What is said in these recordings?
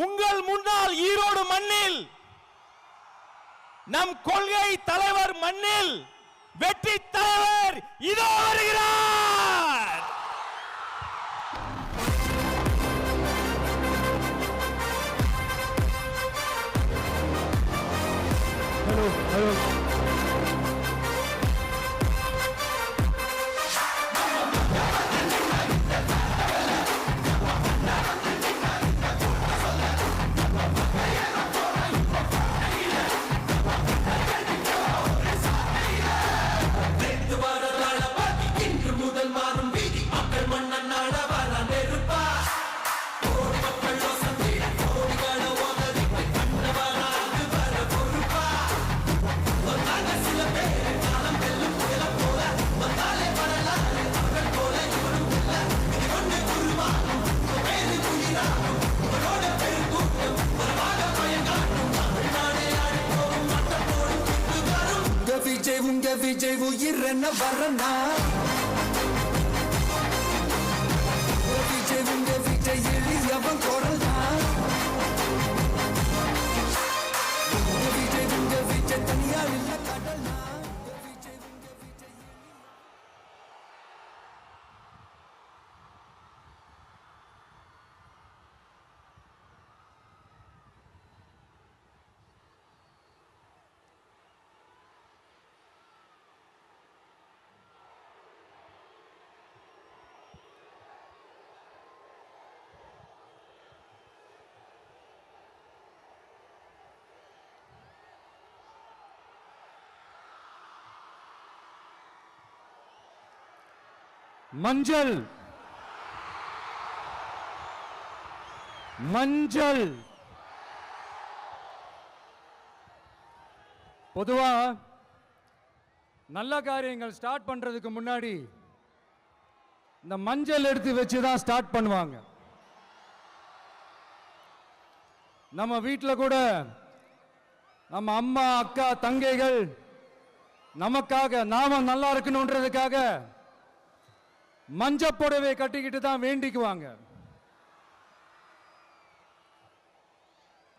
உங்கள் முன்னால் ஈரோடு மண்ணில் நம் கொள்கை தலைவர் மண்ணில் வெற்றி தலைவர் இதோ வருகிறார். ஹலோ விஜய் உயிர் என்ன வரனா விஜய் எளியவன் குரல்னா விஜய் தனியார் இல்ல கடல்னா மஞ்சள் மஞ்சள் பொதுவா நல்ல காரியங்கள் ஸ்டார்ட் பண்றதுக்கு முன்னாடி இந்த மஞ்சள் எடுத்து வச்சுதான் ஸ்டார்ட் பண்ணுவாங்க. நம்ம வீட்டில் கூட நம்ம அம்மா அக்கா தங்கைகள் நமக்காக நாம நல்லா இருக்கணும்ன்றதுக்காக மஞ்சள் புடவை கட்டிக்கிட்டு தான் வேண்டிக்குவாங்க.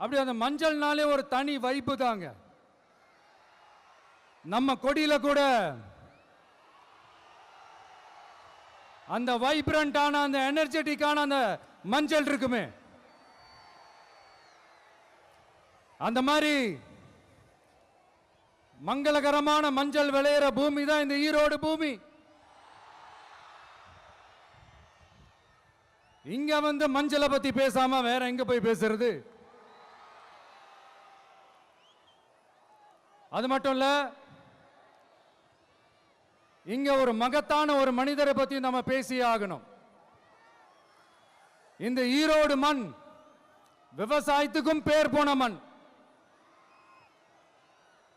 அப்படி அந்த மஞ்சள்னாலே ஒரு தனி வைப்பு தாங்க. நம்ம கொடியில கூட அந்த வைப்ரண்டான அந்த எனர்ஜெட்டிக்கான அந்த மஞ்சள் இருக்குமே, அந்த மாதிரி மங்களகரமான மஞ்சள் விளையிற பூமி தான் இந்த ஈரோடு பூமி. இங்க வந்து மஞ்சளை பத்தி பேசாம வேற எங்க போய் பேசுறது? அது மட்டும் இல்ல, இங்க ஒரு மகத்தான ஒரு மனிதரை பத்தி நம்ம பேசி ஆகணும். இந்த ஈரோடு மண் விவசாயத்துக்கும் பேர் போன மண்.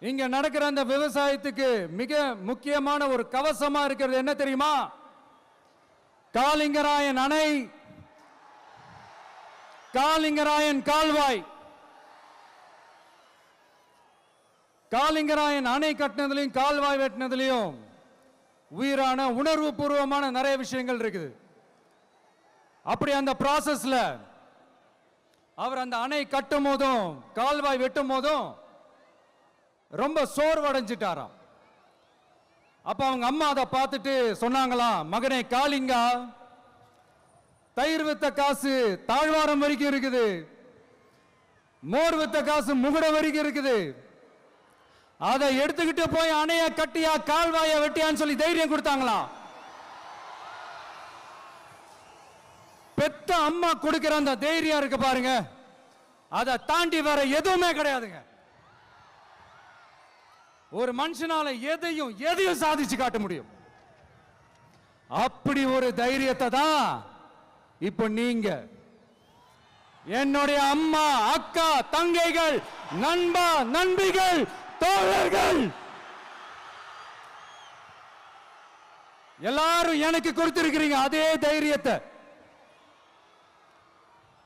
இங்க நடக்கிற அந்த விவசாயத்துக்கு மிக முக்கியமான ஒரு கவசமா இருக்கிறது என்ன தெரியுமா? காலிங்கராயன் அணை, காலிங்கராயன் கால்வாய். காலிங்கராயன் அணை கட்டினதுலையும் கால்வாய் வெட்டினதுலையும் உயிரான உணர்வு பூர்வமான நிறைய விஷயங்கள் இருக்குது. அப்படி அந்த ப்ராசஸ்ல அவர் அந்த அணை கட்டும் போதும் கால்வாய் வெட்டும் போதும் ரொம்ப சோர்வடைஞ்சிட்டாராம். அப்ப அவங்க அம்மா அதை பார்த்துட்டு சொன்னாங்களாம், மகனே காளிங்கா, தயிர் வித்த காசு தாழ்வாரம் வரைக்கும் இருக்குது, மோர் வித்த காசு முகுட வரைக்கும் இருக்குது, அதை எடுத்துக்கிட்டு போய் அணைய கட்டியா கால்வாய வெட்டியான்னு சொல்லி தைரியம் கொடுத்தாங்களாம். பெத்த அம்மா கொடுக்கிற அந்த தைரியம் இருக்கு பாருங்க, அதை தாண்டி வேற எதுவுமே கிடையாதுங்க. ஒரு மனுஷனால எதையும் சாதிச்சு காட்ட முடியும். அப்படி ஒரு தைரியத்தை தான் இப்ப நீங்க என்னுடைய அம்மா அக்கா தங்கைகள் நண்பா நண்பிகள் தோழர்கள் எல்லாரும் எனக்கு கொடுத்திருக்கிறீங்க. அதே தைரியத்தை,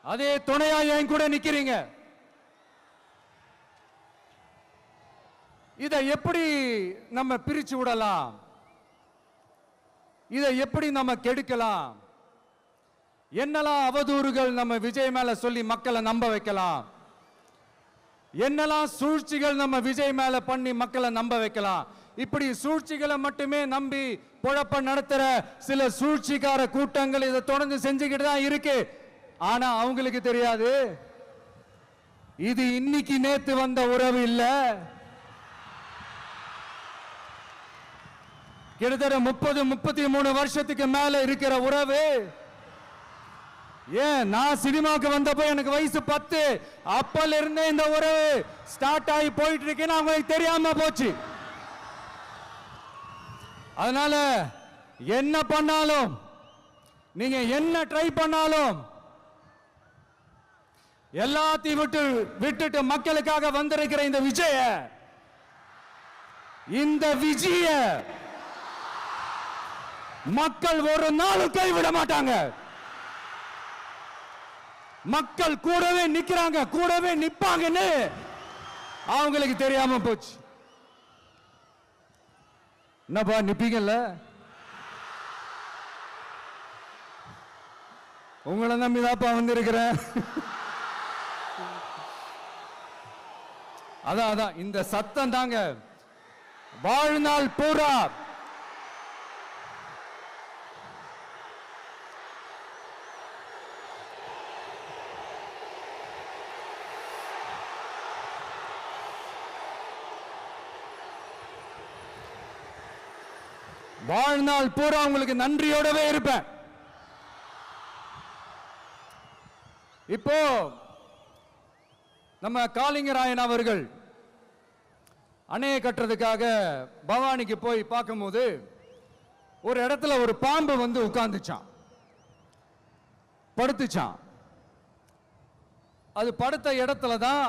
அதே துணையா என் கூட நிக்கிறீங்க. இதை எப்படி நம்ம பிரிச்சு விடலாம், இதை எப்படி நம்ம கெடுக்கலாம்? என்னெல்லாம் அவதூறுகள் நம்ம விஜய் மேல சொல்லி மக்களை நம்ப வைக்கலாம், என்னெல்லாம் சூழ்ச்சிகள் நம்ம விஜய் மேல பண்ணி மக்களை நம்ப வைக்கலாம். இப்படி சூழ்ச்சிகளை மட்டுமே நம்பி பொழப்ப நடத்துற சில சூழ்ச்சிக்கார கூட்டங்கள் இதை தொடர்ந்து செஞ்சுக்கிட்டு தான் இருக்கு. ஆனா அவங்களுக்கு தெரியாது, இது இன்னைக்கு நேத்து வந்த உறவு இல்ல. கிட்டத்தட்ட 30-33 வருஷத்துக்கு மேல இருக்கிற உறவு. ஏன் நான் சினிமாக்கு வந்தப்போ எனக்கு வயசு 10, அப்பல இருந்தே இந்த உறவு ஸ்டார்ட் ஆகி போயிட்டு இருக்குன்னு அவங்களுக்கு தெரியாம போச்சு. அதனால என்ன பண்ணாலும், நீங்க என்ன ட்ரை பண்ணாலும், எல்லாத்தையும் விட்டுட்டு மக்களுக்காக வந்திருக்கிற இந்த விஜய மக்கள் ஒரு நாளும் கைவிட மாட்டாங்க. மக்கள் கூடவே நிக்கிறாங்க, கூடவே நிப்பாங்கன்னு அவங்களுக்கு தெரியாம போச்சு. என்னப்பா நிப்பீங்கல்ல? உங்களை நம்பிதாப்பா வந்திருக்கிறேன். அதான் இந்த சத்தம் தாங்க வாழ்நாள் பூரா உங்களுக்கு நன்றியோடவே இருப்பேன். இப்போ நம்ம காளிங்கராயன் அவர்கள் அணையை கட்டுறதுக்காக பவானிக்கு போய் பார்க்கும்போது ஒரு இடத்துல ஒரு பாம்பு வந்து உட்கார்ந்துச்சான், படுத்துச்சான். அது படுத்த இடத்துல தான்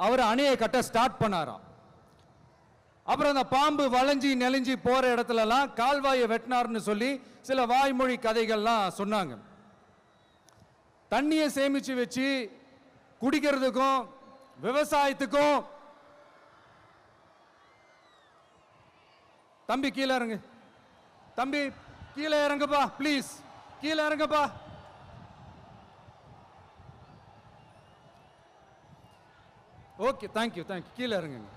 அவர் அணையை கட்ட ஸ்டார்ட் பண்ணாராம். அப்புறம் அந்த பாம்பு வளைஞ்சி நெளிஞ்சி போற இடத்துலலாம் கால்வாயை வெட்டினார்னு சொல்லி சில வாய்மொழி கதைகள்லாம் சொன்னாங்க. தண்ணியை சேமிச்சு வச்சு குடிக்கிறதுக்கும் விவசாயத்துக்கும். தம்பி கீழே இறங்கு, தம்பி கீழே இறங்குப்பா, ப்ளீஸ் கீழே இறங்குப்பா. ஓகே, தேங்க்யூ கீழே இறங்குங்க,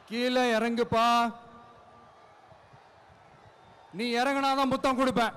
கீழே இறங்குப்பா. நீ இறங்கினாதான் முத்தம் கொடுப்பேன்.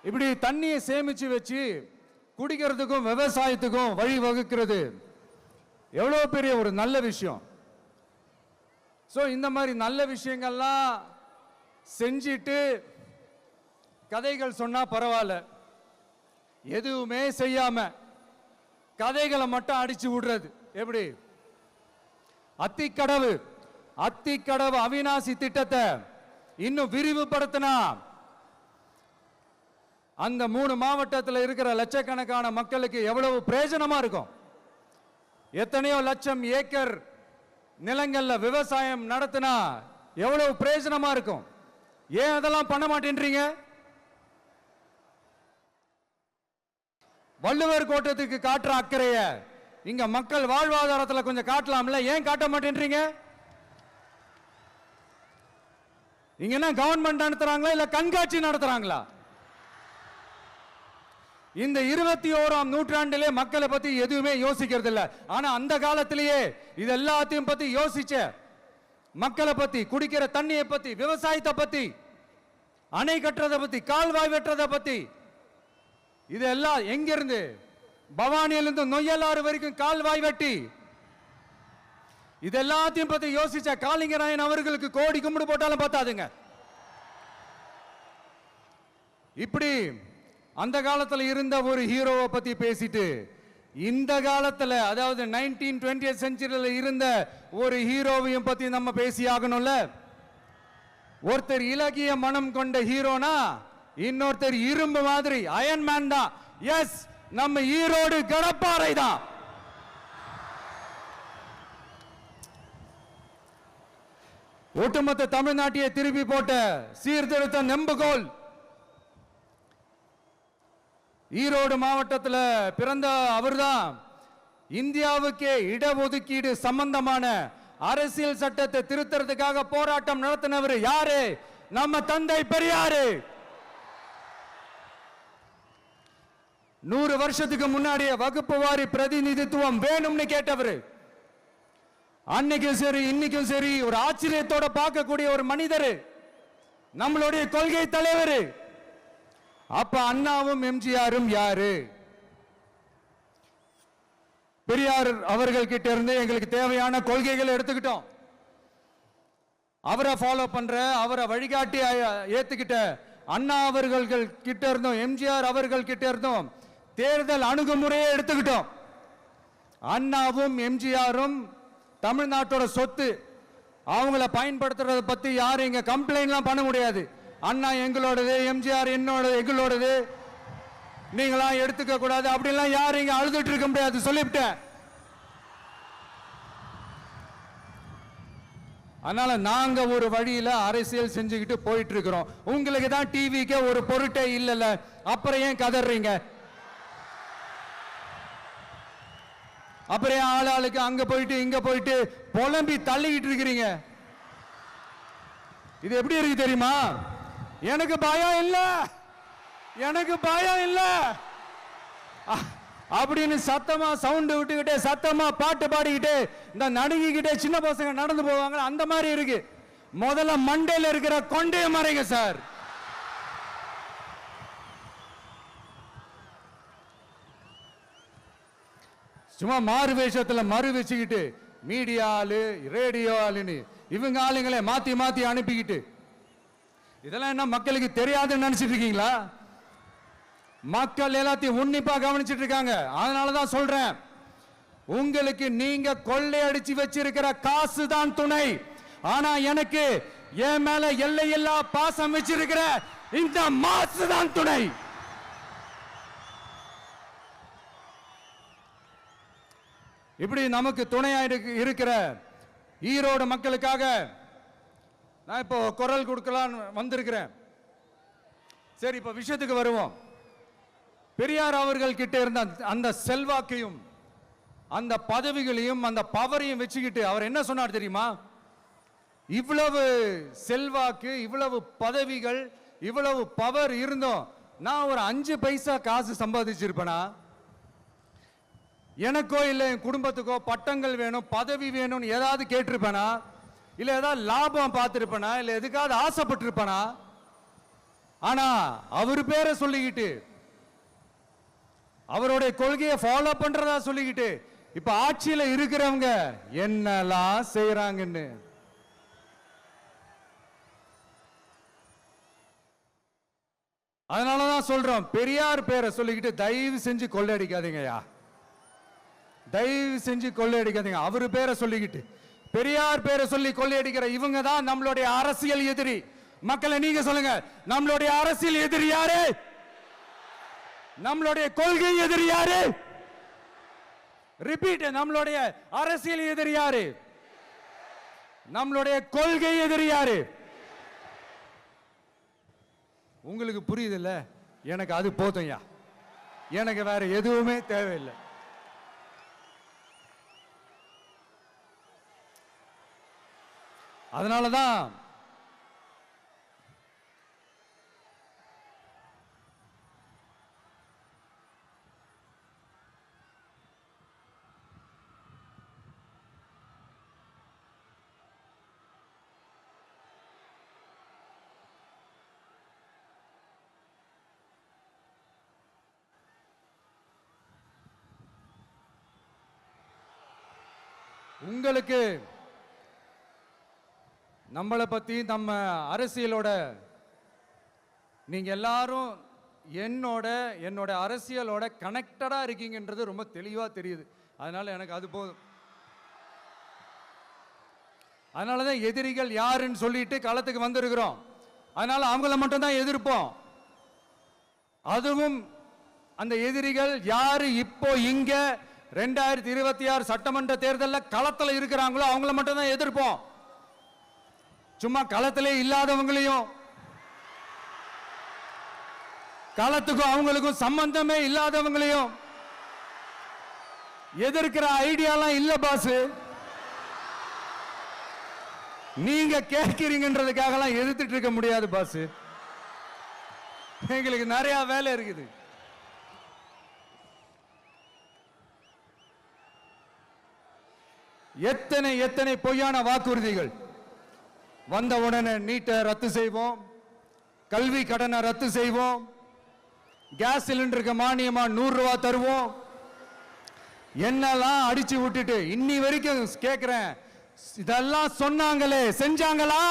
இப்படி தண்ணியை சேமிச்சு வச்சு குடிக்கிறதுக்கும் விவசாயத்துக்கும் வழி வகுக்கிறது எவ்வளவு பெரிய ஒரு நல்ல விஷயம். சோ இந்த மாதிரி நல்ல விஷயங்கள்லாம் செஞ்சிட்டு கதைகள் சொன்னா பரவாயில்ல, எதுவுமே செய்யாம கதைகளை மட்டும் அடிச்சு விடுறது எப்படி? அத்திக்கடவு அவிநாசி திட்டத்தை இன்னும் விரிவுபடுத்தினா அந்த 3 மாவட்டத்தில் இருக்கிற லட்சக்கணக்கான மக்களுக்கு எவ்வளவு பிரயோஜனமா இருக்கும். எத்தனையோ லட்சம் ஏக்கர் நிலங்கள்ல விவசாயம் நடத்தினா எவ்வளவு பிரயோஜனமா இருக்கும். ஏன் அதெல்லாம் பண்ண மாட்டேன்றீங்க? வள்ளுவர் கோட்டத்துக்கு காட்டுற அக்கறைய இங்க மக்கள் வாழ்வாதாரத்தில் கொஞ்சம் காட்டலாம்ல, ஏன் காட்ட மாட்டேன்றீங்க? இங்க என்ன கவர்மெண்ட் நடத்துறாங்களா இல்ல கண்காட்சி நடத்துறாங்களா? இந்த 21ஆம் நூற்றாண்டிலே மக்களை பத்தி எதுவுமே யோசிக்கிறது இல்ல. ஆனா அந்த காலத்திலேயே இது எல்லாத்தையும் பத்தி யோசிச்ச மக்களை பத்தி, குடிக்கிற தண்ணியை பத்தி, விவசாயத்தை பத்தி, அணை கட்டுறதை பத்தி, கால்வாய் வெட்டுறதை பத்தி, இதெல்லாம் எங்கிருந்து? பவானியிலிருந்து நொய்யலாறு வரைக்கும் கால்வாய் வெட்டி இது எல்லாத்தையும் பத்தி யோசிச்ச காளிங்கராயன் அவர்களுக்கு கோடி கும்பிடு போட்டாலும் பார்த்தாதுங்க. இப்படி அந்த காலத்துல இருந்த ஒரு ஹீரோவை பத்தி பேசிட்டு இந்த காலத்துல அதாவது 1920th செஞ்சுரியில இருந்த ஒரு ஹீரோவையும் பத்தி நம்ம பேசி ஆகணும்ல. ஒருத்தர் இலகிய மனம் கொண்ட ஹீரோனா இன்னொருத்தர் இரும்பு மாதிரி அயன் மேன் தான். எஸ், நம்ம ஈரோடு கடப்பாறை தான். ஒட்டுமொத்த தமிழ்நாட்டையே திருப்பி போட்ட சீர்திருத்த நெம்புகோல். ஈரோடு மாவட்டத்தில் பிறந்த அவர்தான் இந்தியாவுக்கே இடஒதுக்கீடு சம்பந்தமான அரசியல் சட்டத்தை திருத்தறதுக்காக போராட்டம் நடத்தினவர் யாரு? நம்ம தந்தை பெரியாரு. 100 வருஷத்துக்கு முன்னாடியே வகுப்பு வாரி பிரதிநிதித்துவம் வேணும்னு கேட்டவர். அன்னைக்கும் சரி இன்னைக்கும் சரி ஒரு ஆச்சரியத்தோட பார்க்கக்கூடிய ஒரு மனிதர், நம்மளுடைய கொள்கை தலைவர். அப்ப அண்ணாவும் எம்ஜிஆரும் யாரு? பெரியார் அவர்கள் கிட்ட இருந்து எங்களுக்கு தேவையான கொள்கைகளை எடுத்துக்கிட்டோம். அவரை ஃபாலோ பண்ற, அவரை வழிகாட்டி ஏத்துக்கிட்ட அண்ணா அவர்கள் கிட்ட இருந்தோம், எம்ஜிஆர் அவர்கள் கிட்ட இருந்தோம் தேர்தல் அணுகுமுறையை எடுத்துக்கிட்டோம். அண்ணாவும் எம்ஜிஆரும் தமிழ்நாட்டோட சொத்து. அவங்கள பயன்படுத்துறத பத்தி யாரும் இங்க கம்ப்ளைண்ட்லாம் பண்ண முடியாது. அண்ணா எங்களோடது, எம்ஜிஆர் எங்களோடது, நீங்களா எடுத்துக்க கூடாது அப்படிலாம் யாரும் இங்க அழுதுட்டு இருக்க முடியாது, சொல்லிவிட்டேன். அதனால நாங்க ஒரு வழியில அரசியல் செஞ்சுக்கிட்டு போயிட்டு இருக்கிறோம். உங்களுக்கு தான் டிவிக்கு ஒரு பொருட்டே இல்லைல்ல, அப்புறம் ஏன் கதறீங்க? அப்புறம் ஆளாளுக்கு அங்க போயிட்டு இங்க போயிட்டு புலம்பி தள்ளிக்கிட்டு இருக்கிறீங்க. இது எப்படி இருக்கு தெரியுமா? எனக்கு பயம் இல்ல, எனக்கு பயம் இல்ல அப்படின்னு சத்தமா சவுண்ட் விட்டுக்கிட்டே சத்தமா பாட்டு பாடிக்கிட்டே இந்த நடுங்கிக்கிட்டே சின்ன பசங்க நடந்து போவாங்க, அந்த மாதிரி இருக்கு. முதல்ல மண்டையில இருக்கிற கொண்டைய மறைங்க சார். சும்மா மாறு வேஷத்துல மறு வச்சுக்கிட்டு மீடியா ஆளு ரேடியோ ஆளுன்னு இவங்க ஆளுங்களே மாத்தி மாத்தி அனுப்பிக்கிட்டு இதெல்லாம் என்ன மக்களுக்கு தெரியாதுன்னு நினைச்சிட்டு இருக்கீங்களா? மக்கள் எல்லாத்தையும் உன்னிப்பா கவனிச்சிட்டு இருக்காங்க. அதனாலதான் சொல்றேன், உங்களுக்கு நீங்க கொள்ளையடிச்சு வச்சிருக்கிற காசு தான் துணை. ஆனா எனக்கு என் மேல எல்லையில்லா பாசம் வச்சிருக்கிற இந்த மாசு தான் துணை. இப்படி நமக்கு துணையா இருக்கிற ஈரோடு மக்களுக்காக நான் இப்போ குரல் கொடுக்கலான்னு வந்திருக்கிறேன். சரி, இப்ப விஷயத்துக்கு வருவோம். பெரியார் அவர்கள் கிட்ட இருந்த அந்த செல்வாக்கையும் அந்த பதவிகளையும் அந்த பவரையும் வச்சுக்கிட்டு அவர் என்ன சொன்னார் தெரியுமா? இவ்வளவு செல்வாக்கு, இவ்வளவு பதவிகள், இவ்வளவு பவர் இருந்தோம் நான் ஒரு 5 பைசா காசு சம்பாதிச்சிருப்பேனா? எனக்கோ இல்ல என் குடும்பத்துக்கோ பட்டங்கள் வேணும், பதவி வேணும்னு ஏதாவது கேட்டிருப்பேனா? இல்ல ஏதாவது லாபம் பார்த்திருப்பேனா? இல்ல எதுக்காவது ஆசைப்பட்டிருப்பேனா? ஆனா அவர் பேரை சொல்லிக்கிட்டு அவருடைய கொள்கையை ஃபாலோ பண்றதா சொல்லிக்கிட்டு இப்ப ஆட்சியில இருக்கிறவங்க என்னெல்லாம் செய்யறாங்கன்னு அதனாலதான் சொல்றோம், பெரியார் பேரை சொல்லிக்கிட்டு தயவு செஞ்சு கொள்ளையடிக்காதீங்கயா, தயவு செஞ்சு கொள்ளையடிக்காதீங்க. அவரு பேரை சொல்லிக்கிட்டு பெரியார் பேரை சொல்லி கொள்ளையடிக்கிற இவங்க தான் நம்மளுடைய அரசியல் எதிரி. மக்களை நீங்க சொல்லுங்க, நம்மளுடைய அரசியல் எதிரி யாரு? நம்மளுடைய கொள்கை எதிரி யாரு? ரிப்பீட், நம்மளுடைய அரசியல் எதிரி யாரு? நம்மளுடைய கொள்கை எதிரி யாரு? உங்களுக்கு புரியுது இல்ல? எனக்கு அது போதும்யா, எனக்கு வேற எதுவுமே தேவையில்லை. அதனாலதான் உங்களுக்கு நம்மளை பத்தி நம்ம அரசியலோட நீங்க எல்லாரும் என்னோட அரசியலோட கனெக்டடா இருக்கீங்கன்றது ரொம்ப தெளிவா தெரியுது. அதனால எனக்கு அது போதும். அதனாலதான் எதிரிகள் யாருன்னு சொல்லிட்டு களத்துக்கு வந்திருக்கிறோம். அதனால அவங்கள மட்டும் தான் எதிர்ப்போம். அதுவும் அந்த எதிரிகள் யாரு இப்போ இங்க 2026 சட்டமன்ற தேர்தலில் களத்துல இருக்கிறாங்களோ அவங்கள மட்டும் தான் எதிர்ப்போம். சும்மா களத்திலே இல்லாதவங்களையும், களத்துக்கும் அவங்களுக்கும் சம்பந்தமே இல்லாதவங்களையும் எதிர்க்கிற ஐடியாலாம் இல்ல பாஸ். நீங்க கேட்கிறீங்கன்றதுக்காக எதிர்த்துட்டு இருக்க முடியாது பாஸ். எங்களுக்கு நிறைய வேலை இருக்குது. எத்தனை எத்தனை பொய்யான வாக்குறுதிகள். வந்த உடனே நீட்டை ரத்து செய்வோம், கல்வி கடனை ரத்து செய்வோம், கேஸ் சிலிண்டருக்கு மானியமா 100 ரூபாய் தருவோம், என்னெல்லாம் அடிச்சு விட்டுட்டு இன்னி வரைக்கும் கேட்கிறேன், இதெல்லாம் சொன்னாங்களே செஞ்சாங்களா?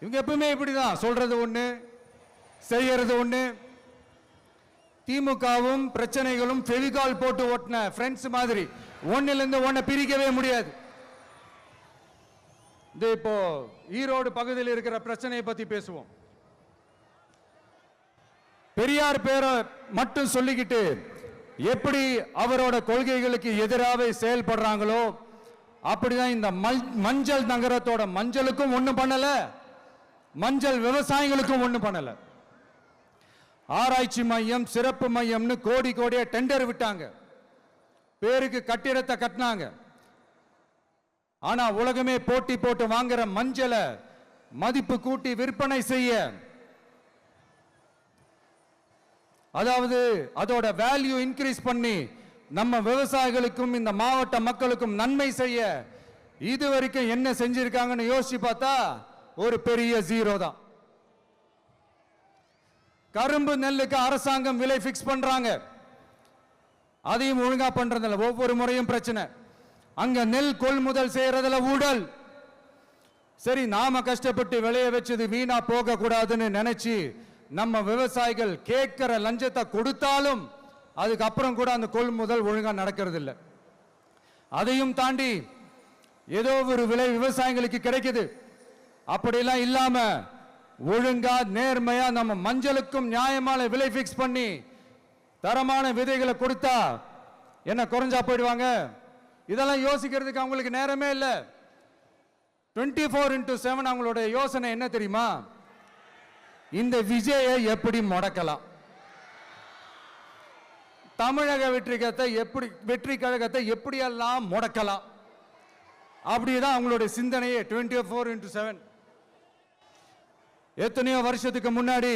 இவங்க எப்பவுமே இப்படிதான், சொல்றது ஒண்ணு செய்யறது ஒண்ணு. திமுகவும் பிரச்சனைகளும் ஃபெவிகால் போட்டு ஓட்டின ஃப்ரெண்ட்ஸ் மாதிரி ஒன்னிலிருந்து ஒன்னை பிரிக்கவே முடியாது. இப்போ ஈரோடு பகுதியில் இருக்கிற பிரச்சனையை பத்தி பேசுவோம். பெரியார் பேரை மட்டும் சொல்லிக்கிட்டு எப்படி அவரோட கொள்கைகளுக்கு எதிராக செயல்படுறாங்களோ அப்படிதான் இந்த மஞ்சள் நகரத்தோட மஞ்சளுக்கும் ஒண்ணும் பண்ணல, மஞ்சள் விவசாயிகளுக்கும் ஒண்ணும் பண்ணல. ஆராய்ச்சி மையம், சிறப்பு மையம்னு கோடி கோடியா டெண்டர் விட்டாங்க, பேருக்கு கட்டிடத்தை கட்டினாங்க. ஆனா உலகமே போட்டி போட்டு வாங்குற மஞ்சளை மதிப்பு கூட்டி விற்பனை செய்ய, அதாவது அதோட வேல்யூ இன்க்ரீஸ் பண்ணி நம்ம விவசாயிகளுக்கும் இந்த மாவட்ட மக்களுக்கும் நன்மை செய்ய இதுவரைக்கும் என்ன செஞ்சிருக்காங்கன்னு யோசிச்சு பார்த்தா ஒரு பெரிய ஜீரோ தான். கரும்பு நெல்லுக்கு அரசாங்கம் விலை பிக்ஸ் பண்றாங்க, அதையும் ஒழுங்கா பண்றதில்ல. ஒவ்வொரு முறையும் பிரச்சனை. அங்க நெல் கொள்முதல் செய்யறதுல ஊழல். சரி, நாம கஷ்டப்பட்டு விளைய வச்சது வீணா போக கூடாதுன்னு நினைச்சு நம்ம விவசாயிகள் கேட்கிற லஞ்சத்தை கொடுத்தாலும் அதுக்கப்புறம் கூட அந்த கொள்முதல் ஒழுங்கா நடக்கிறது இல்லை. அதையும் தாண்டி ஏதோ ஒரு விலை விவசாயிகளுக்கு கிடைக்குது. அப்படிலாம் இல்லாம ஒழுங்கா நேர்மையா நம்ம மஞ்சளுக்கும் நியாயமான விலை பிக்ஸ் பண்ணி தரமான விதைகளை கொடுத்தா என்ன குறைஞ்சா போயிடுவாங்க? இதெல்லாம் யோசிக்கிறதுக்கு அவங்களுக்கு நேரமே இல்லை. 24/7 அவங்களோட யோசனை என்ன தெரியுமா? இந்த விஜயை எப்படி முடக்கலாம், தமிழக வெற்றி கழகத்தை எப்படியெல்லாம் முடக்கலாம், அப்படிதான் அவங்களுடைய சிந்தனையே 24/7. எத்தனையோ வருஷத்துக்கு முன்னாடி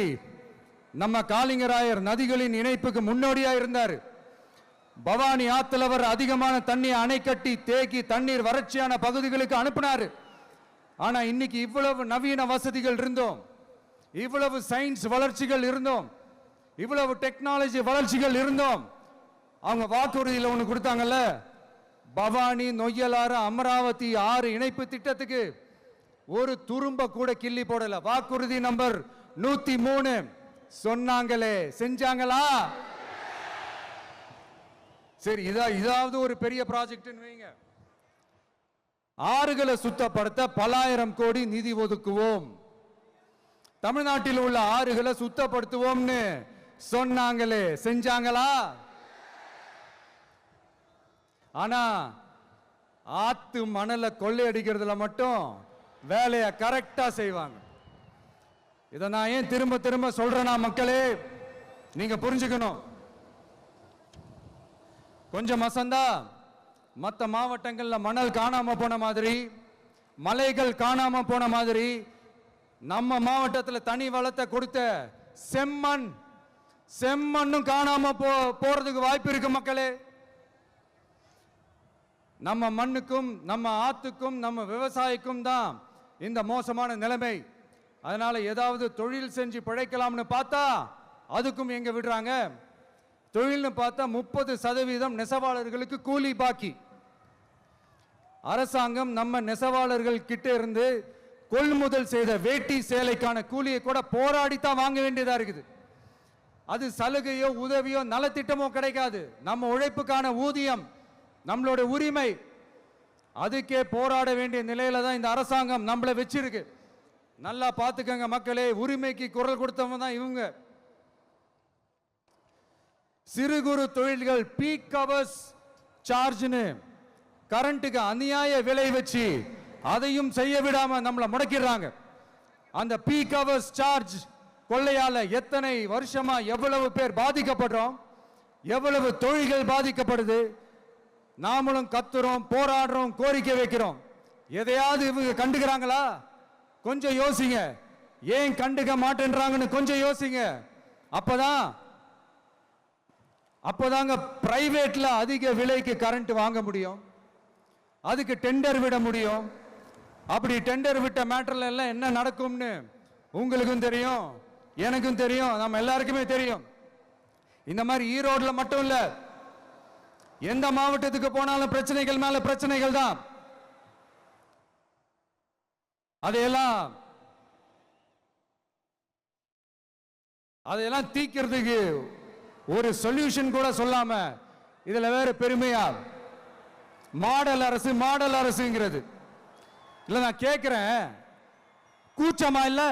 நம்ம காளிங்கராயர் நதிகளின் இணைப்புக்கு முன்னோடியா இருந்தார். பவானி ஆத்தலவர் அதிகமான தண்ணி அணை கட்டி தேக்கி தண்ணீர் வறட்சியான பகுதிகளுக்கு அனுப்பினார். ஆனா இன்னைக்கு இவ்வளவு நவீன வசதிகள் இருந்தோம், இவ்வளவு சயின்ஸ் வளர்ச்சிகள் இருந்தோம், இவ்வளவு டெக்னாலஜி வளர்ச்சிகள் இருந்தோம், அவங்க வாக்குறுதியில் ஒன்று கொடுத்தாங்கல்ல, பவானி நொய்யலாறு அமராவதி 6 இணைப்பு திட்டத்துக்கு ஒரு துரும்ப கூட கிள்ளி போடல. வாக்குறுதி நம்பர் 103 சொன்னாங்களே செஞ்சாங்களா? சரி, இதாவது ஒரு பெரிய ப்ராஜெக்ட் வைங்க. ஆறுகளை சுத்தப்படுத்த பல ஆயிரம் கோடி நிதி ஒதுக்குவோம், தமிழ்நாட்டில் உள்ள ஆறுகளை சுத்தப்படுத்துவோம்னு சொன்னாங்களே செஞ்சாங்களா? ஆனா ஆத்து மணலை கொள்ளையடிக்கிறதுல மட்டும் வேலையை கரெக்டா செய்வாங்க. இதை நான் ஏன் திரும்ப திரும்ப சொல்றேன்னா, மக்களே நீங்க புரிஞ்சுக்கணும். கொஞ்சம் மசந்தா மற்ற மாவட்டங்கள்ல மணல் காணாம போன மாதிரி, மலைகள் காணாம போன மாதிரி, நம்ம மாவட்டத்தில் தனி வளத்தை கொடுத்த செம்மண்ணும் காணாம போறதுக்கு வாய்ப்பு இருக்கு மக்களே. நம்ம மண்ணுக்கும் நம்ம ஆத்துக்கும் நம்ம விவசாயிக்கும் தான் இந்த மோசமான நிலைமை. அதனால ஏதாவது தொழில் செஞ்சு பிழைக்கலாம்னு பார்த்தா அதுக்கும் எங்க விடுறாங்க? தொழில்னு பார்த்தா 30% நெசவாளர்களுக்கு கூலி பாக்கி. அரசாங்கம் நம்ம நெசவாளர்கள் கிட்ட இருந்து கொள்முதல் செய்த வேட்டி சேலைக்கான கூலியை கூட போராடித்தான் வாங்க வேண்டியதா இருக்குது. அது சலுகையோ உதவியோ நலத்திட்டமோ கிடைக்காது. நம்ம உழைப்புக்கான ஊதியம், நம்மளோட உரிமை, அதுக்கே போராட வேண்டிய நிலையில தான் இந்த அரசாங்கம் நம்மளை வச்சிருக்கு. நல்லா பார்த்துக்கங்க மக்களே, உரிமைக்கு குரல் கொடுத்தவங்க தான் இவங்க. சிறு குறு தொழில்கள் பீக் ஹவர்ஸ் சார்ஜ்னு கரண்ட்டுக்கு அநியாய விலை வச்சு அதையும் செய்ய விடாம நம்மளை முடக்கிடுறாங்க. அந்த பீக் ஹவர்ஸ் சார்ஜ் கொள்ளையால எத்தனை வருஷமா எவ்வளவு பேர் பாதிக்கப்படுறோம், எவ்வளவு தொழில்கள் பாதிக்கப்படுது. நாமளும் கத்துறோம், போராடுறோம், கோரிக்கை வைக்கிறோம். எதையாவது இவங்க கண்டுக்கிறாங்களா? கொஞ்சம் யோசிங்க. ஏன் கண்டுக்க மாட்டேன்றாங்கன்னு கொஞ்சம் யோசிங்க. அப்பதாங்க பிரைவேட்ல அதிக விலைக்கு கரண்ட் வாங்க முடியும், அதுக்கு டெண்டர் விட முடியும். அப்படி டெண்டர் விட்ட மேட்டர்ல எல்லாம் என்ன நடக்கும்னு உங்களுக்கும் தெரியும், எனக்கும் தெரியும், நம்ம எல்லாருக்குமே தெரியும். இந்த மாதிரி ஈரோடுல மட்டும் இல்ல, எந்த மாவட்டத்துக்கு போனாலும் பிரச்சனைகள் மேல பிரச்சனைகள் தான். அதையெல்லாம் தீக்கிறதுக்கு ஒரு சொல்யூஷன் கூட சொல்லாம இதுல வேற பெருமையா மாடல் அரசு மாடல் அரசுங்கிறது. இல்ல நான் கேட்கிறேன், கூச்சமா இல்ல?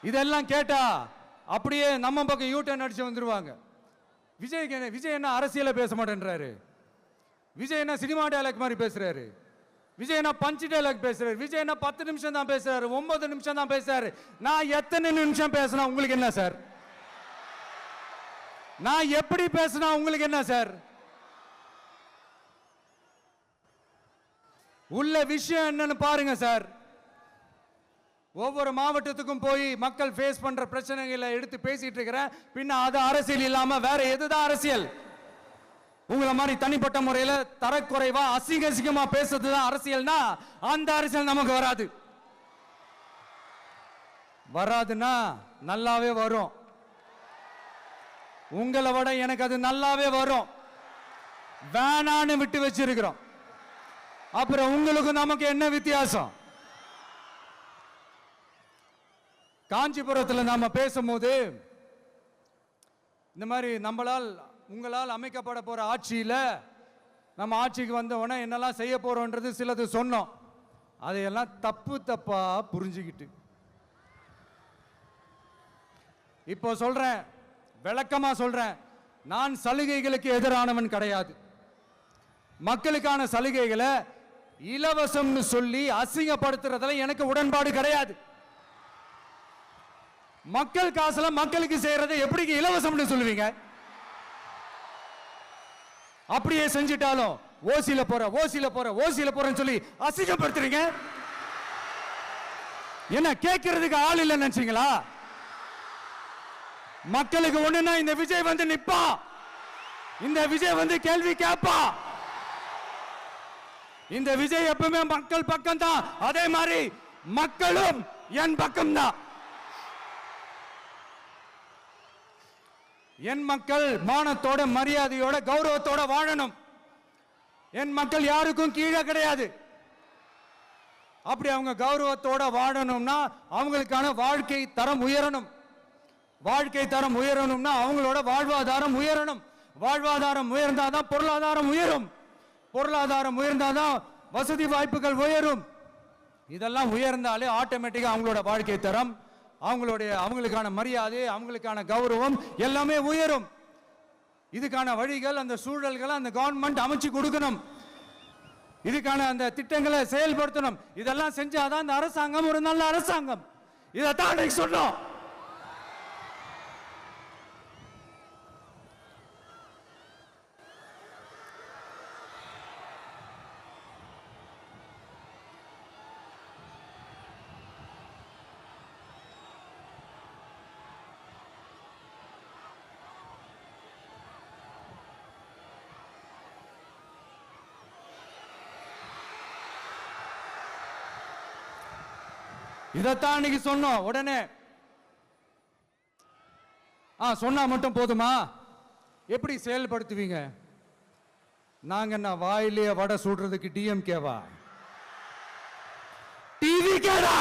இதெல்லாம் கேட்டா அப்படியே நம்ம பக்கம் யூட்டர்ன் அடிச்சு வந்துருவாங்க. விஜய் என்ன அரசியல பேச மாட்டேன்றாரு, விஜய் என்ன சினிமா டயலாக் மாதிரி பேசுறாரு, விஜய் என்ன பஞ்ச் டயலாக் பேசுறாரு, விஜய் என்ன 10 நிமிஷம் தான் பேசுறாரு, 9 நிமிஷம் தான் பேசுறாரு. நான் எத்தனை நிமிஷம் பேசினா உங்களுக்கு என்ன சார்? நான் எப்படி பேசினா உங்களுக்கு என்ன சார்? உள்ள விஷயம் என்னன்னு பாருங்க சார். ஒவ்வொரு மாவட்டத்துக்கும் போய் மக்கள் ஃபேஸ் பண்ற பிரச்சனைகளை எடுத்து பேசிட்டு இருக்கிறேன். பின்ன அது அரசியல் இல்லாம வேற எதுதான் அரசியல்? உங்களை மாதிரி தனிப்பட்ட முறையில தரக்குறைவா அசிங்கமா பேசுறதுதான் அரசியல்னா அந்த அரசியல் நமக்கு வராது. வராதுன்னா நல்லாவே வரும். உங்களை விட எனக்கு அது நல்லாவே வரும். வேணான்னு விட்டு வச்சிருக்கிறோம். அப்புறம் உங்களுக்கு நமக்கு என்ன வித்தியாசம்? காஞ்சிபுரத்தில் நாம பேசும்போது இந்த மாதிரி உங்களால் அமைக்கப்பட போற ஆட்சியில நம்ம ஆட்சிக்கு வந்த உடனே என்னெல்லாம் செய்ய போறோம்ன்றது சிலது சொன்னோம். அதையெல்லாம் தப்பா புரிஞ்சுக்கிட்டு இப்போ சொல்றேன், விளக்கமா சொல்றேன். நான் சலுகைகளுக்கு எதிரானவன் கிடையாது. மக்களுக்கான சலுகைகளை இலவசம்னு சொல்லி அசிங்கப்படுத்துறதுல எனக்கு உடன்பாடு கிடையாது. மக்கள் காசுல மக்களுக்கு செய்யறதை எப்படி இலவசம்னு சொல்லுவீங்க? அப்படியே செஞ்சிட்டாலும் ஓசில போறேன்னு சொல்லி அசிங்கப்படுத்துறீங்க. என்ன கேட்கறதுக்கு ஆள் இல்லைன்னு நினைச்சீங்களா? மக்களுக்கு ஒண்ணுன்னா இந்த விஜய் வந்து நிப்பா, இந்த விஜய் வந்து கேள்வி கேட்பா. இந்த விஜய் எப்பவுமே மக்கள் பக்கம் தான், அதே மாதிரி மக்களும் என் பக்கம் தான். என் மக்கள் மானத்தோட மரியாதையோட கௌரவத்தோட வாழணும். என் மக்கள் யாருக்கும் கீழே கிடையாது. அப்படி அவங்க கௌரவத்தோட வாழணும்னா அவங்களுக்கான வாழ்க்கை தரம் உயரணும். வாழ்க்கை தரம் உயரணும்னா அவங்களோட வாழ்வாதாரம் உயரணும். வாழ்வாதாரம் உயர்ந்தாதான் பொருளாதாரம் உயரும். பொருளாதாரம் உயர்ந்தாதான் வசதி வாய்ப்புகள் உயரும். இதெல்லாம் உயர்ந்தாலே ஆட்டோமேட்டிக்கா அவங்களோட வாழ்க்கை தரம், அவங்களுக்கான மரியாதை, அவங்களுக்கான கௌரவம் எல்லாமே உயரும். இதுக்கான வழிகள், அந்த சூழல்களை அந்த கவர்மெண்ட் அமைச்சு கொடுக்கணும். இதுக்கான அந்த திட்டங்களை செயல்படுத்தணும். இதெல்லாம் செஞ்சாதான் அந்த அரசாங்கம் ஒரு நல்ல அரசாங்கம். இதைத்தான் சொன்னோம். இதைத்தான் சொன்னோம். உடனே சொன்னா மட்டும் போதுமா? எப்படி செயல்படுத்துவீங்க? நாங்க என்ன வாயிலேயே வடை சுடுறதுக்கு டிஎம்கேவா? டிவி கேடா?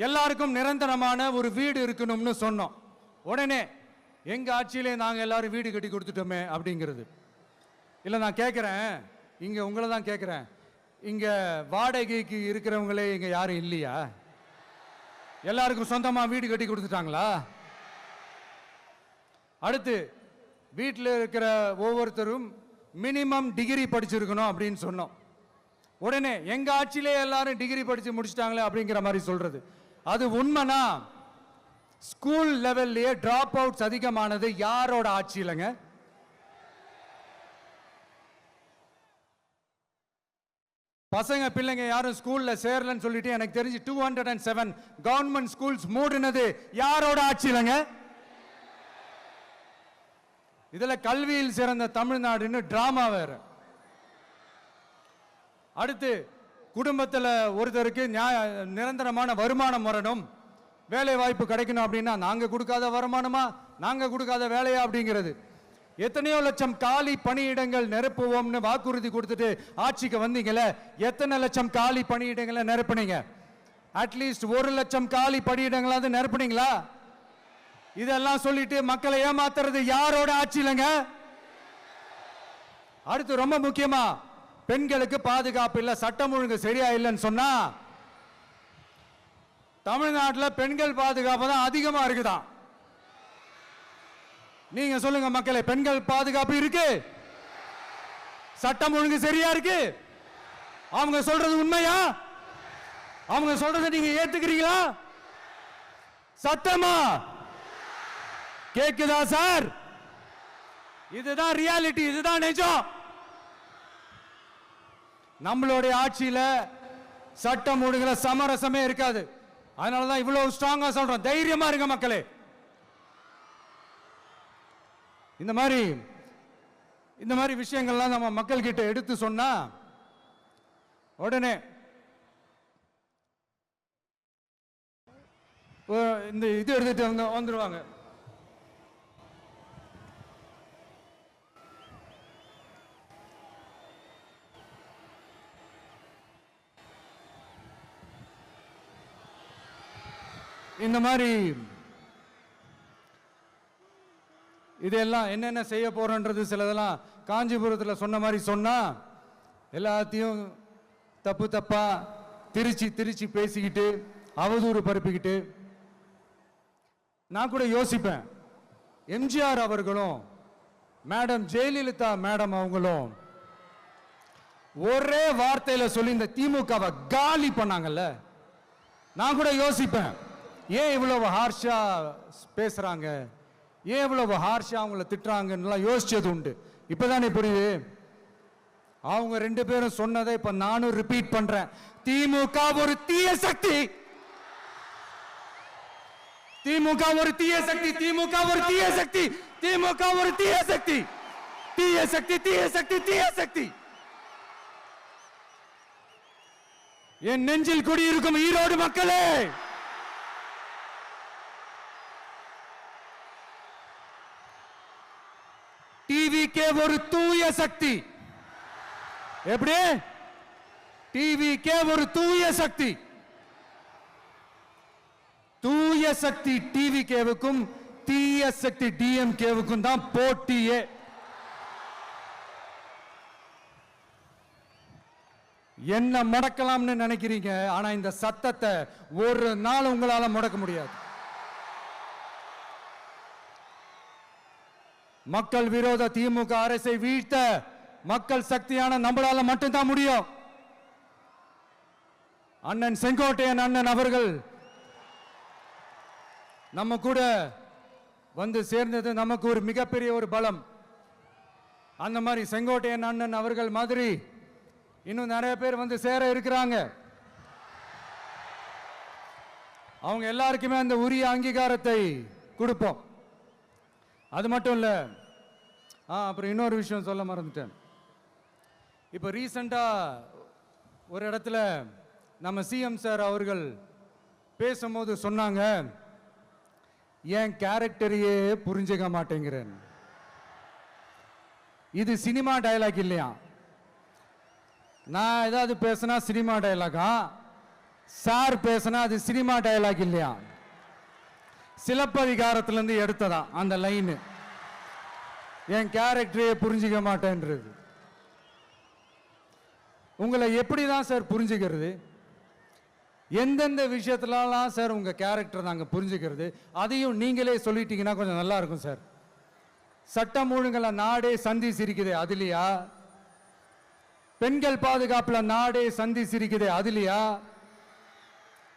எல்லாருக்கும் நிரந்தரமான ஒரு வீடு இருக்கணும்னு சொன்னோம். உடனே எங்க ஆட்சியிலே நாங்க எல்லாரும் வீடு கட்டி கொடுத்துட்டோமே அப்படிங்கிறது. இல்ல நான் கேட்கிறேன், இங்க உங்களை தான் கேட்கிறேன், இங்க வாடகைக்கு இருக்கிறவங்களே இங்க யாரும் இல்லையா? எல்லாருக்கும் சொந்தமா வீடு கட்டி கொடுத்துட்டாங்களா? அடுத்து வீட்டில் இருக்கிற ஒவ்வொருத்தரும் மினிமம் டிகிரி படிச்சிருக்கணும் அப்படின்னு சொன்னோம். உடனே எங்க ஆட்சியிலே எல்லாரும் டிகிரி படிச்சு முடிச்சிட்டாங்களே அப்படிங்கிற மாதிரி சொல்றது. அது உண்மைனா ஸ்கூல் லெவல்லையே டிராப் அவுட்ஸ் அதிகமானது யாரோட ஆட்சியிலங்க? பசங்க பிள்ளைங்க யாரும் ஸ்கூல்ல சேரலன்னு சொல்லிட்டு எனக்கு தெரிஞ்சு 207 கவர்மெண்ட் ஸ்கூல்ஸ் மூடினது யாரோட ஆட்சியிலங்க? இதுல கல்வியில் சிறந்த தமிழ்நாடுன்னு டிராமா வேற. அடுத்து குடும்பத்தில் ஒருத்தருக்கு நிரந்தரமான வருமானம் வரணும், வேலை வாய்ப்பு கிடைக்கணும் அப்படின்னா நாங்க கொடுக்காத வருமானமா, நாங்க கொடுக்காத வேலையா அப்படிங்கிறது. எத்தனையோ லட்சம் காலி பணியிடங்கள் நிரப்புவோம்னு வாக்குறுதி கொடுத்துட்டு ஆட்சிக்கு வந்தீங்களே, எத்தனை லட்சம் காலி பணியிடங்களை நிரப்புனீங்க? அட்லீஸ்ட் 1 லட்சம் காலி பணியிடங்களாவது நிரப்புனீங்களா? இதெல்லாம் சொல்லிட்டு மக்களை ஏமாத்துறது யாரோட ஆட்சியிலங்க? அடுத்து ரொம்ப முக்கியமா, பெண்களுக்கு பாதுகாப்பு இல்ல, சட்டம் ஒழுங்கு சரியா இல்லைன்னு சொன்னா தமிழ்நாட்டில் பெண்கள் பாதுகாப்பு தான் அதிகமா இருக்குதான். நீங்க சொல்லுங்க மக்களே, பெண்கள் பாதுகாப்பு இருக்கு? சட்டம் ஒழுங்கு சரியா இருக்கு? அவங்க சொல்றது உண்மையா? அவங்க சொல்றதை நீங்க ஏத்துக்கிறீங்களா? சத்தமா கேக்குதா சார்? இதுதான் ரியாலிட்டி, இதுதான் நிஜம். நம்மளுடைய ஆட்சியில சட்டம் ஒழுங்குல சமரசமே இருக்காது. அதனாலதான் இவ்வளவு ஸ்ட்ராங்கா சொல்றோம், தைரியமா இருங்க மக்களே. இந்த மாதிரி விஷயங்கள்லாம் நம்ம மக்கள் கிட்ட எடுத்து சொன்னா உடனே இந்த இது எடுத்துட்டு வந்துருவாங்க. இந்த மாதிரி இதெல்லாம் என்னென்ன செய்ய போறோன்றது சிலதெல்லாம் காஞ்சிபுரத்தில் சொன்ன மாதிரி சொன்னா எல்லாத்தையும் தப்பா திருச்சி பேசிக்கிட்டு அவதூறு பரப்பிக்கிட்டு. நான் கூட யோசிப்பேன், எம்ஜிஆர் அவர்களும் மேடம் ஜெயலலிதா மேடம் அவங்களும் ஒரே வார்த்தையில சொல்லி இந்த திமுகவை காலி பண்ணாங்கல்ல. நான் கூட யோசிப்பேன், ஏன் இவ்வளவு ஹார்ஷா பேசுறாங்க, ஏன் இவ்வளவு ஹார்ஷா அவங்கள திட்டுறாங்கன்னு யோசிச்சது உண்டு. இப்பதானே புரியுது. அவங்க 2 பேரும் சொன்னதை இப்ப நானும் ரிப்பீட் பண்றேன். திமுக ஒரு தீய சக்தி, திமுக ஒரு தீய சக்தி, திமுக ஒரு தீய சக்தி, திமுக ஒரு தீய சக்தி, தீய சக்தி, தீய சக்தி, தீய சக்தி. என் நெஞ்சில் குடியிருக்கும் ஈரோடு மக்களே, டிவிகே ஒரு தூய சக்தி. எப்படி? டிவிகே ஒரு தூய சக்தி. தூய சக்தி டிவிகேவுக்கும் தீய சக்தி டிஎம்கேவுக்கும் தான் போட்டியே. என்ன முடக்கலாம்னு நினைக்கிறீங்க, ஆனா இந்த சத்தத்தை ஒரு நாள் உங்களால முடக்க முடியாது. மக்கள் விரோத திமுக அரசை வீழ்த்த மக்கள் சக்தியான நம்மளால மட்டும்தான் முடியும். அண்ணன் செங்கோட்டையன் அண்ணன் அவர்கள் நம்ம கூட வந்து சேர்ந்தது நமக்கு ஒரு மிகப்பெரிய ஒரு பலம். அந்த மாதிரி செங்கோட்டையன் அண்ணன் அவர்கள் மாதிரி இன்னும் நிறைய பேர் வந்து சேர இருக்கிறாங்க. அவங்க எல்லாருக்குமே அந்த உரிய அங்கீகாரத்தை கொடுப்போம். அது மட்டும் இல்லை, அப்புறம் இன்னொரு விஷயம் சொல்ல மறந்துட்டேன். இப்போ ரீசண்டாக ஒரு இடத்துல நம்ம சிஎம் சார் அவர்கள் பேசும்போது சொன்னாங்க, என் கேரக்டரையே புரிஞ்சுக்க மாட்டேங்கிறேன். இது சினிமா டயலாக் இல்லையா? நான் ஏதாவது பேசினா சினிமா டயலாகா? சார் பேசினா அது சினிமா டயலாக் இல்லையா? சிலப்பதிகாரத்திலிருந்து எடுத்ததா அந்த லைன், என் கேரக்டரையே புரிஞ்சிக்க மாட்டேன்றது. உங்களை எப்படி தான் சார் புரிஞ்சுக்கிறது? எந்தெந்த விஷயத்துலலாம் சார் உங்க கேரக்டர் நாங்கள் புரிஞ்சுக்கிறது? அதையும் நீங்களே சொல்லிட்டீங்கன்னா கொஞ்சம் நல்லா இருக்கும் சார். சட்டம் ஒழுங்குல நாடே சந்தி சிரிக்குது அதுலையா? பெண்கள் பாதுகாப்புல நாடே சந்தி சிரிக்குது அதுலையா?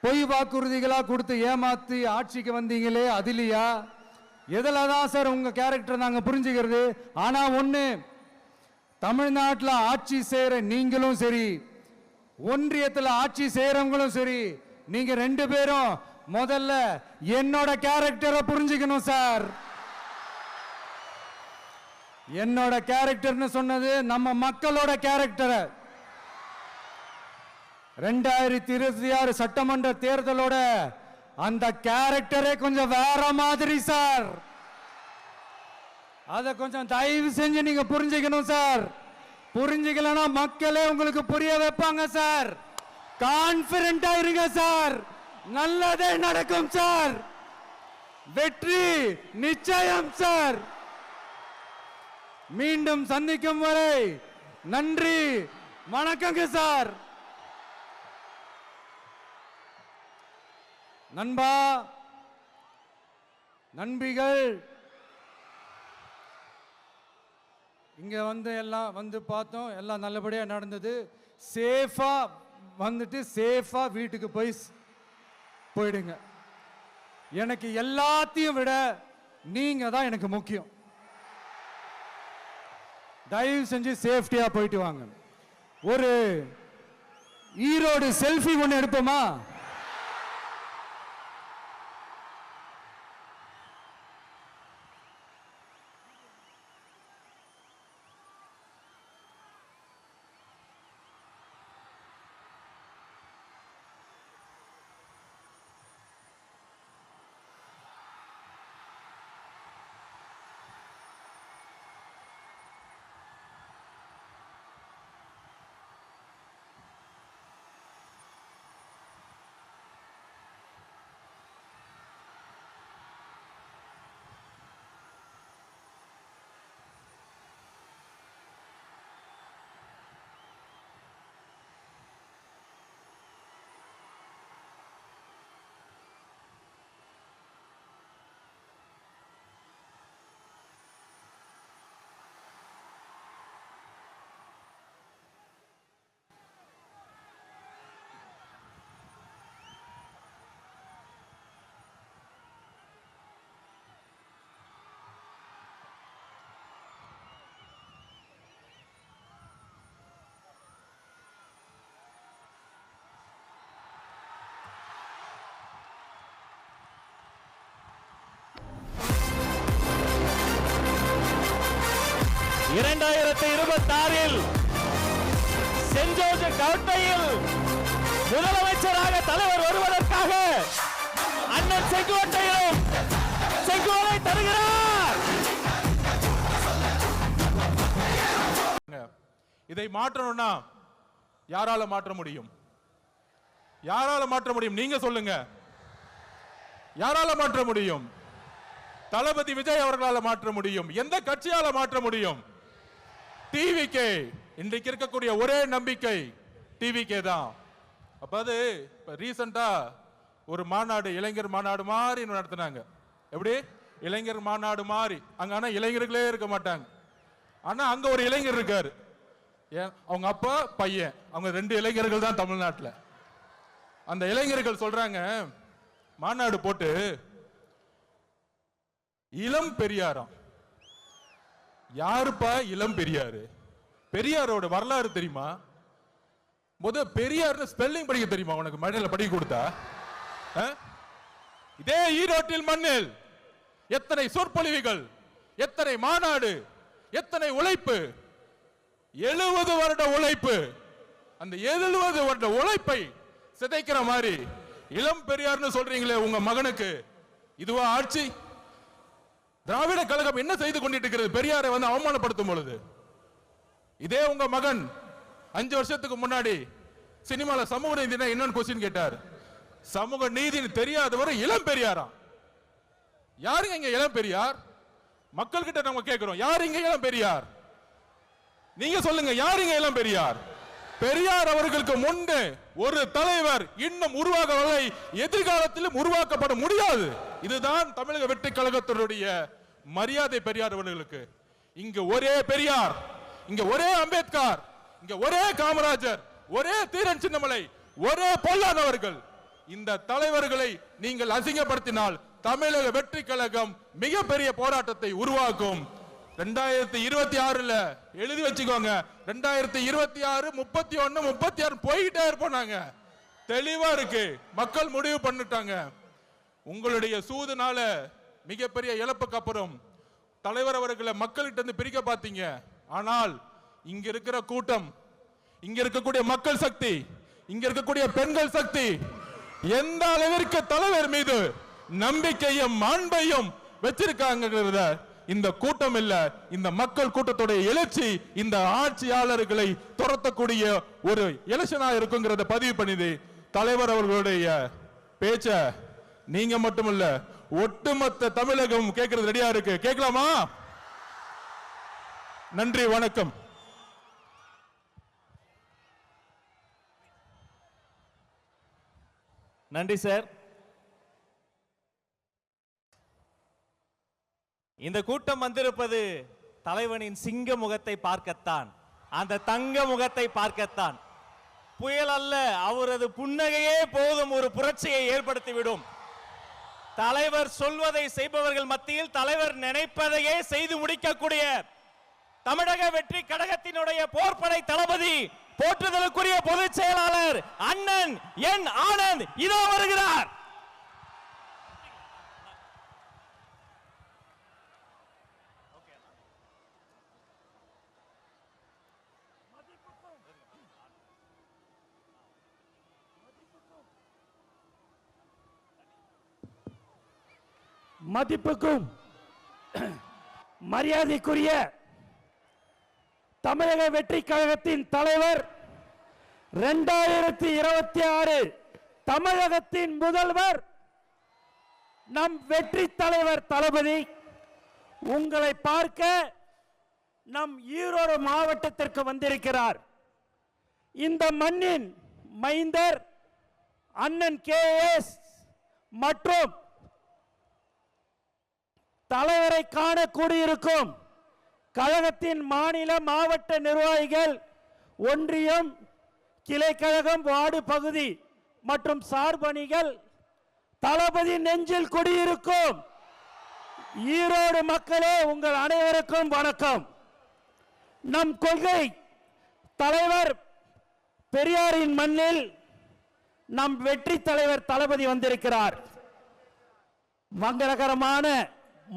பொய் வாக்குறுதிகளா கொடுத்து ஏமாத்தி ஆட்சிக்கு வந்தீங்களே அதுலையா? எதுல தான் சார் உங்க கேரக்டர் நாங்க புரிஞ்சுக்கிறது? ஆனா ஒண்ணு, தமிழ்நாட்டில் ஆட்சி செய்யற நீங்களும் சரி, ஒன்றியத்தில் ஆட்சி செய்யறவங்களும் சரி, நீங்க ரெண்டு பேரும் முதல்ல என்னோட கேரக்டரை புரிஞ்சுக்கணும் சார். என்னோட கேரக்டர்னு சொன்னது நம்ம மக்களோட கேரக்டரை. 2026 சட்டமன்ற தேர்தலோட அந்த கேரக்டரே கொஞ்சம் வேற மாதிரி சார். அதை கொஞ்சம் தயவு செஞ்சு நீங்க புரிஞ்சுக்கணும் சார். புரிஞ்சுக்கலன்னா மக்களே உங்களுக்கு புரிய வைப்பாங்க சார். கான்பிடென்டா இருங்க சார், நல்லதே நடக்கும் சார். வெற்றி நிச்சயம் சார். மீண்டும் சந்திக்கும் வரை நன்றி, வணக்கங்க சார். நண்பா, நண்பிகள், இங்க வந்து எல்லாம் வந்து பார்த்தோம், எல்லாம் நல்லபடியா நடந்தது. சேஃபா வந்துட்டு சேஃபா வீட்டுக்கு போயிடுங்க. எனக்கு எல்லாத்தையும் விட நீங்க தான் எனக்கு முக்கியம். தயவு செஞ்சு சேஃப்டியா போயிட்டு வாங்க. ஒரு ஈரோடு செல்ஃபி ஒன்று எடுப்போமா? சென்ட் ஜோர்ஜ் கோட்டையில் முதலமைச்சராக தலைவர் வருவதற்காக அண்ணன் செங்கோட்டையிலும் செங்கோலை தருகிறார். இதை மாற்றணும்னா யாரால மாற்ற முடியும்? யாரால மாற்ற முடியும்? நீங்க சொல்லுங்க. யாரால மாற்ற முடியும்? தளபதி விஜய் அவர்களால் மாற்ற முடியும். எந்த கட்சியால மாற்ற முடியும்? டிவிகே. இன்றைக்கு இருக்கக்கூடிய ஒரே நம்பிக்கை டிவிகே தான். அப்ப அது ரீசெண்டா ஒரு மாநாடு, இளைஞர் மாநாடு மாதிரி நடத்தினாங்க. எப்படி? இளைஞர் மாநாடு மாதிரி. அங்க ஆனா இளைஞர்களே இருக்க மாட்டாங்க. ஆனா அங்க ஒரு இளைஞர் இருக்காரு. அவங்க அப்பா பையன், அவங்க 2 இளைஞர்கள் தான் தமிழ்நாட்டில். அந்த இளைஞர்கள் சொல்றாங்க, மாநாடு போட்டு இளம் பெரியாராம். யாருப்பா இளம் பெரியாரு? பெரியாரோட வரலாறு தெரியுமா? பெரியார் ஸ்பெல்லிங் படிக்க தெரியுமா உனக்கு? மழையில படிக்க கொடுத்தா? இதே ஈரோட்டில் மண்ணில் எத்தனை சொற்பொழிவுகள், எத்தனை மாநாடு, எத்தனை உழைப்பு, 70 வருட உழைப்பு. அந்த 70 வருட உழைப்பை சிதைக்கிற மாதிரி இளம் பெரியார்னு சொல்றீங்களே உங்க மகனுக்கு, இதுவா ஆட்சி? திராவிட கழகம் என்ன செய்து கொண்டிட்டு இருக்கிறது பெரியாரை வந்து அவமானப்படுத்தும் பொழுது? இதே உங்க மகன் 5 வருஷத்துக்கு முன்னாடி சினிமால சமூக நீதினா என்னன்னு கொஸ்டின் கேட்டார். சமூக நீதினு தெரியாதவரை இளம் பெரியாரா? யாருங்க இங்க இளம் பெரியார்? மக்கள் கிட்ட நம்ம கேட்கிறோம், யார் இங்க இளம் பெரியார்? நீங்க சொல்லுங்க, யார் இங்க இளம் பெரியார்? பெரியார் அவர்களுக்கு முன்னே ஒரு தலைவர் இன்னும் உருவாகவில்லை, எதிர்காலத்திலும் உருவாக்கப்பட முடியாது. இதுதான் தமிழக வெற்றி கழகத்தினுடைய மரியாதை பெரியார் அவர்களுக்கு. இங்க ஒரே பெரியார், இங்க ஒரே அம்பேத்கர், இங்க ஒரே காமராஜர், ஒரே தீரன் சின்னமலை, ஒரே பொல்லான் அவர்கள். இந்த தலைவர்களை நீங்கள் அசிங்கப்படுத்தினால் தமிழக வெற்றி கழகம் மிகப்பெரிய போராட்டத்தை உருவாக்கும். 2026 எழுதி வச்சுக்கோங்க, 2026, 31, 36 போயிட்டே இருப்போம். தெளிவா இருக்கு, மக்கள் முடிவு பண்ணிட்டாங்க. உங்களுடைய சூதுனால மிகப்பெரிய இழப்புக்கு அப்புறம் தலைவர் அவர்களை மக்கள்கிட்ட இருந்து பிரிக்க பார்த்தீங்க. ஆனால் இங்க இருக்கிற கூட்டம், இங்க இருக்கக்கூடிய மக்கள் சக்தி, இங்க இருக்கக்கூடிய பெண்கள் சக்தி எந்த அளவிற்கு தலைவர் மீது நம்பிக்கையும் அன்பையும் வச்சிருக்காங்க. இந்த கூட்டம் இல்ல, இந்த மக்கள் கூட்டத்துடைய எழுச்சி இந்த ஆட்சியாளர்களை துரத்தக்கூடிய ஒரு எலெக்ஷனா இருக்குங்கிறத பதிவு பண்ணிது. தலைவர் அவர்களுடைய பேச்ச நீங்க மட்டுமல்ல, ஒட்டுமொத்த தமிழகம் கேட்கறது ரெடியா இருக்கு. கேட்கலாமா? நன்றி, வணக்கம். நன்றி சார். இந்த கூட்டம் வந்திருப்பது தலைவனின் சிங்க முகத்தை பார்க்கத்தான், அந்த தங்க முகத்தை பார்க்கத்தான். புயல் அல்ல, அவரது புன்னகையே போதும் ஒரு புரட்சியை ஏற்படுத்திவிடும். தலைவர் சொல்வதை செய்பவர்கள் மத்தியில் தலைவர் நினைப்பதையே செய்து முடிக்கக்கூடிய தமிழக வெற்றி கழகத்தினுடைய போர்ப்படை தளபதி, போற்றுதலுக்குரிய பொதுச் செயலாளர் அண்ணன் என் ஆனந்த் இதோ வருகிறார். மதிப்புக்கும் மரியாதைக்குரிய தமிழக வெற்றி கழகத்தின் தலைவர், 2026 தமிழகத்தின் முதல்வர், நம் வெற்றி தலைவர் தளபதி உங்களை பார்க்க நம் ஈரோடு மாவட்டத்திற்கு வந்திருக்கிறார். இந்த மண்ணின் மைந்தர் அண்ணன் KS மற்றும் தலைவரை காண கூடியிருக்கும் கழகத்தின் மாநில மாவட்ட நிர்வாகிகள், ஒன்றியம், கிளை கழகம், வார்டு பகுதி மற்றும் சார்பணிகள், தளபதி நெஞ்சில் குடியிருக்கும் ஈரோடு மக்களே, உங்கள் அனைவருக்கும் வணக்கம். நம் கொள்கை தலைவர் பெரியாரின் மண்ணில் நம் வெற்றி தலைவர் தளபதி வந்திருக்கிறார். மங்களகரமான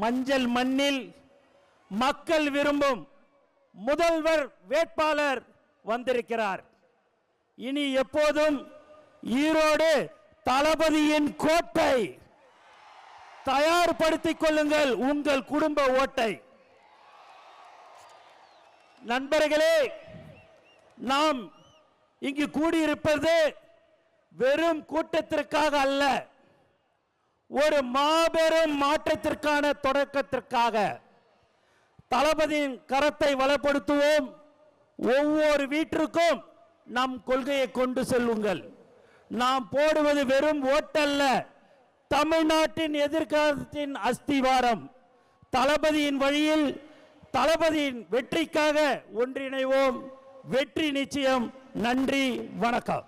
மஞ்சள் மண்ணில் மக்கள் விரும்பும் முதல்வர் வேட்பாளர் வந்திருக்கிறார். இனி எப்போதும் ஈரோடு தளபதியின் கோட்டை. தயார்படுத்திக் கொள்ளுங்கள் உங்கள் குடும்ப ஓட்டை. நண்பர்களே, நாம் இங்கு கூடியிருப்பது வெறும் கூட்டத்திற்காக அல்ல, ஒரு மாபெரும் மாற்றத்திற்கான தொடக்கத்திற்காக. தளபதியின் கரத்தை வளப்படுத்துவோம். ஒவ்வொரு வீட்டிற்கும் நம் கொள்கையை கொண்டு செல்லுங்கள். நாம் போடுவது வெறும் ஓட்டல்ல, தமிழ்நாட்டின் எதிர்காலத்தின் அஸ்திவாரம். தளபதியின் வழியில் தளபதியின் வெற்றிக்காக ஒன்றிணைவோம். வெற்றி நிச்சயம். நன்றி, வணக்கம்.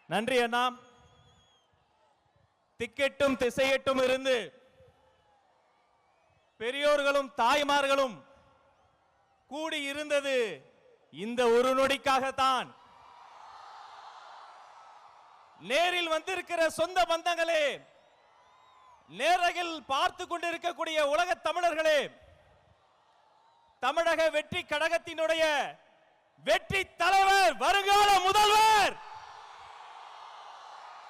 நன்றி அண்ணா. திக்கெட்டும் திசையெட்டும் இருந்து பெரியோர்களும் தாய்மார்களும் கூடி இருந்தது இந்த ஒரு நொடிக்காகத்தான். நேரில் வந்திருக்கிற சொந்த பந்தங்களே, நேரகில் பார்த்து கொண்டிருக்கக்கூடிய உலக தமிழர்களே, தமிழக வெற்றி கழகத்தினுடைய வெற்றி தலைவர், வருங்கால முதல்வர்,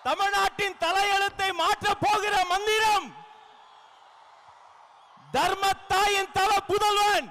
தமிழ்நாட்டின் தலையெழுத்தை மாற்ற போகிற மந்திரம், தர்மத்தாயின் தல புதல்வன்